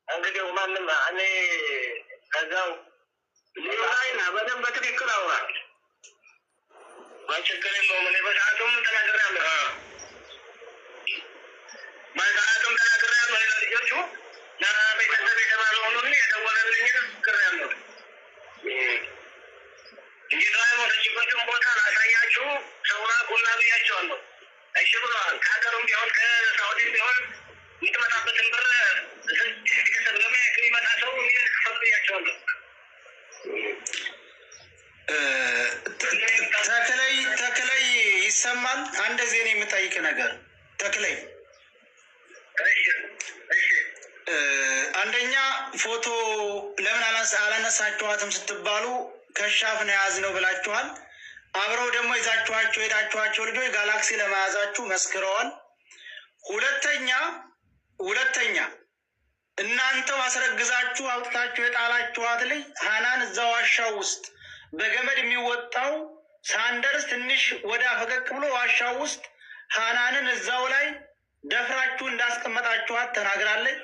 እንግዲህ ማንም እኔ ከዛው ሌላይና በደንብ በትክክል አውራል ማቸከለ ነው ምን በሰዓቱም ተናግሬያለሁ ማለትም ተናግሬያለሁ ልጆቹ ለቤተሰብ የተባለው ሁሉ የደወለልኝ ተናግሬያለሁ እንዲጋይ ወደጅበትም ቦታ ላሳያችሁ ሰውራ ኩላ ብያቸዋለሁ እሺ ብለዋል ከሀገሩም ቢሆን ከሳውዲ ቢሆን የምትመጣበትን ብር ቤተሰብ ለሚመጣ ሰው ክፈል ብያቸዋለሁ ተክለይ ይሰማል አንድ ዜና የምጠይቅ ነገር ተክለይ አንደኛ ፎቶ ለምን አላነሳችኋትም ስትባሉ ከሻፍ ነው ያዝነው ብላችኋል አብረው ደግሞ ይዛችኋቸው ሄዳችኋቸው ልጆች ጋላክሲ ለመያዛችሁ መስክረዋል ሁለተኛ እናንተው አስረግዛችሁ አውጥታችሁ የጣላችኋት ልጅ ሃናን እዛው ዋሻው ውስጥ በገመድ የሚወጣው ሳንደርስ ትንሽ ወደ ፈቀቅ ብሎ ዋሻው ውስጥ ሃናንን እዛው ላይ ደፍራችሁ እንዳስቀመጣችኋት ተናግራለች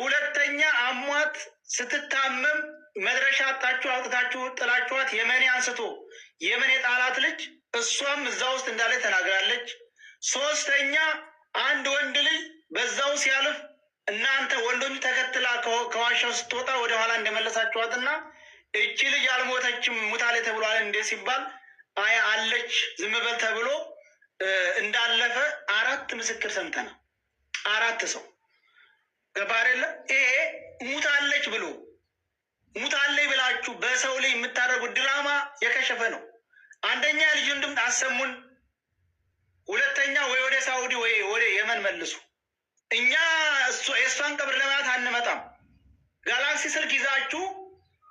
ሁለተኛ አሟት ስትታመም መድረሻ አጣችሁ አውጥታችሁ ጥላችኋት የመን አንስቶ የመን የጣላት ልጅ እሷም እዛው ውስጥ እንዳለ ተናግራለች ሶስተኛ አንድ ወንድ ልጅ በዛው ሲያልፍ እናንተ ወንዶቹ ተከትላ ከዋሻው ስትወጣ ወደ ኋላ እንደመለሳችኋትና እቺ ልጅ አልሞተችም ሙታለ ተብሏል እንደ ሲባል አይ አለች ዝም በል ተብሎ እንዳለፈ 4 ምስክር ሰምተናል 4 ሰው ገባረለ ይሄ ሙታለች ብሎ ሙታለች ብላችሁ በሰው ላይ የምታደርጉት ድራማ የከሸፈ ነው አንደኛ ልጅን ድምፅ አሰሙን ሁለተኛ ወይ ወደ ሳውዲ ወይ ወደ የመን መልሱ እኛ እሷን ቀብር ለማለት አንመጣም ጋላክሲ ስልክ ይዛችሁ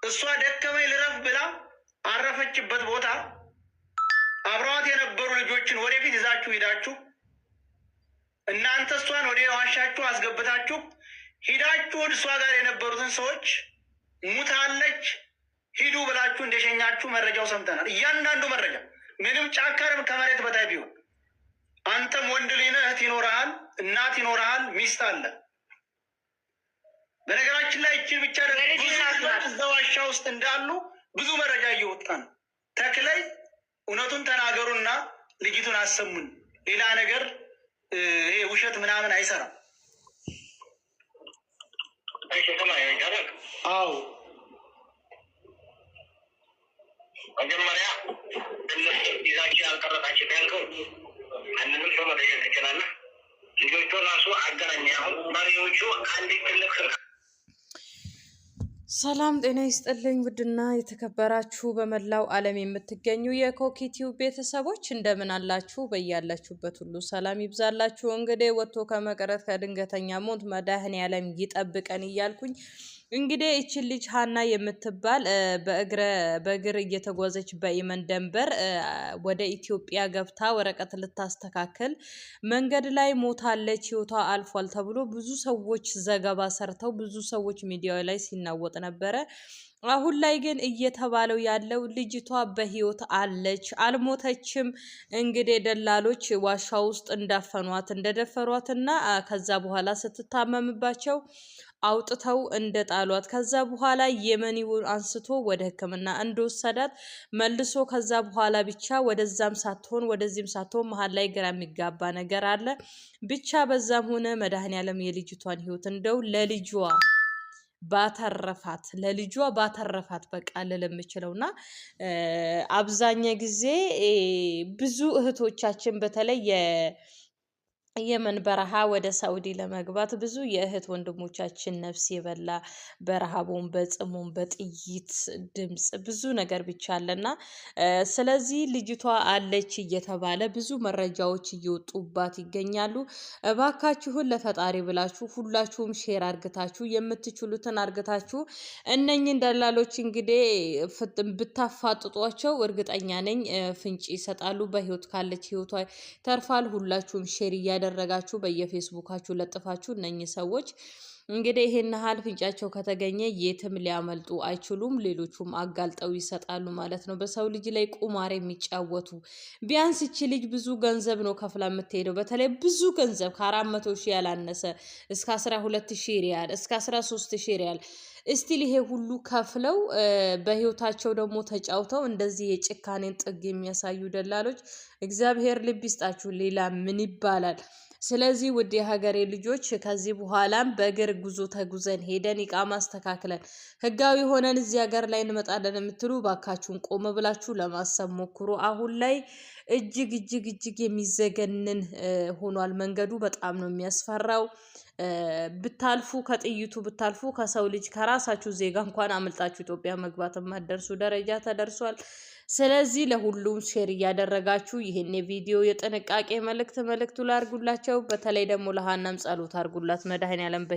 እሷ ደከመኝ ልረፍ ብላ አረፈችበት ቦታ አብረዋት የነበሩ ልጆችን ወደፊት ይዛችሁ ሄዳችሁ እናንተ እሷን ወደ ዋሻችሁ አስገብታችሁ ሄዳችሁ እሷ ጋር የነበሩትን ሰዎች ሙታለች ሂዱ ብላችሁ እንደሸኛችሁ መረጃው ሰምተናል እያንዳንዱ መረጃ ምንም ጫካርም ከመሬት በታይ ቢሆን አንተም ወንድ ልጅ ነህ እህት ይኖርሃል እናት ይኖርሃል ሚስት አለ በነገራችን ላይ እቺ ብቻ ደግሞ እዛው ዋሻ ውስጥ እንዳሉ ብዙ መረጃ እየወጣ ነው ተክለይ እውነቱን ተናገሩና ልጅቱን አሰሙን ሌላ ነገር ይሄ ውሸት ምናምን አይሰራም አዎ መጀመሪያ ይዛችሁ ያልቀረጣችሁ ታንከው አንንም ሰው መጠየቅ ትችላለህ ልጆቹ ራሱ አገናኝ አሁን መሪዎቹ አንድ ትልቅ ሰላም ጤና ይስጥልኝ ውድና የተከበራችሁ በመላው ዓለም የምትገኙ የኮኪቲው ቤተሰቦች እንደምን አላችሁ በእያላችሁበት ሁሉ ሰላም ይብዛላችሁ እንግዲህ ወጥቶ ከመቅረት ከድንገተኛ ሞት መድኃኔዓለም ይጠብቀን እያልኩኝ እንግዲህ እቺ ልጅ ሃና የምትባል በእግር እየተጓዘች በየመን ደንበር ወደ ኢትዮጵያ ገብታ ወረቀት ልታስተካክል መንገድ ላይ ሞታለች ህይወቷ አልፏል ተብሎ ብዙ ሰዎች ዘገባ ሰርተው ብዙ ሰዎች ሚዲያው ላይ ሲናወጥ ነበረ አሁን ላይ ግን እየተባለው ያለው ልጅቷ በህይወት አለች አልሞተችም እንግዲህ ደላሎች ዋሻ ውስጥ እንዳፈኗት እንደደፈሯትና ከዛ በኋላ ስትታመምባቸው አውጥተው እንደጣሏት ከዛ በኋላ የመኒውን አንስቶ ወደ ህክምና እንደወሰዳት መልሶ ከዛ በኋላ ብቻ ወደዛም ሳትሆን ወደዚህም ሳትሆን መሃል ላይ ግራ የሚጋባ ነገር አለ ብቻ በዛም ሆነ መድኃኔዓለም የልጅቷን ህይወት እንደው ለልጇ ባተረፋት በቃ ለምችለውና አብዛኛው ጊዜ ብዙ እህቶቻችን በተለይ የመን በረሃ ወደ ሳውዲ ለመግባት ብዙ የእህት ወንድሞቻችን ነፍስ የበላ በረሃቡን በጽሙን በጥይት ድምጽ ብዙ ነገር ብቻ አለና ስለዚህ ልጅቷ አለች እየተባለ ብዙ መረጃዎች እየወጡባት ይገኛሉ እባካችሁን ለፈጣሪ ብላችሁ ሁላችሁም ሼር አርግታችሁ የምትችሉትን አርግታችሁ እነኝን ደላሎች እንግዲህ ብታፋጥጧቸው እርግጠኛ ነኝ ፍንጭ ይሰጣሉ በህይወት ካለች ህይወቷ ተርፋል ሁላችሁም ሼር እያደረጋችሁ በየፌስቡካችሁ ለጥፋችሁ እነኚህ ሰዎች እንግዲህ ይሄን ሀል ፍንጫቸው ከተገኘ የትም ሊያመልጡ አይችሉም። ሌሎቹም አጋልጠው ይሰጣሉ ማለት ነው። በሰው ልጅ ላይ ቁማር የሚጫወቱ ቢያንስ እቺ ልጅ ብዙ ገንዘብ ነው ከፍላ የምትሄደው። በተለይ ብዙ ገንዘብ ከ400 ሺህ ያላነሰ እስከ 12,000 ሪያል እስከ 13,000 ሪያል እስቲል ይሄ ሁሉ ከፍለው በህይወታቸው ደግሞ ተጫውተው እንደዚህ የጭካኔን ጥግ የሚያሳዩ ደላሎች እግዚአብሔር ልብ ይስጣችሁ። ሌላ ምን ይባላል? ስለዚህ ውድ የሀገሬ ልጆች ከዚህ በኋላም በእግር ጉዞ ተጉዘን ሄደን ኢቃማ አስተካክለን ህጋዊ ሆነን እዚህ ሀገር ላይ እንመጣለን የምትሉ ባካችሁን ቆም ብላችሁ ለማሰብ ሞክሩ። አሁን ላይ እጅግ የሚዘገንን ሆኗል። መንገዱ በጣም ነው የሚያስፈራው። ብታልፉ ከጥይቱ ብታልፉ ከሰው ልጅ ከራሳችሁ ዜጋ እንኳን አምልጣችሁ ኢትዮጵያ መግባት የማትደርሱ ደረጃ ተደርሷል። ስለዚህ ለሁሉም ሼር እያደረጋችሁ ይሄን ቪዲዮ የጥንቃቄ መልእክቱ ላርጉላቸው። በተለይ ደግሞ ለሃናም ጸሎት አርጉላት። መድኃኔዓለም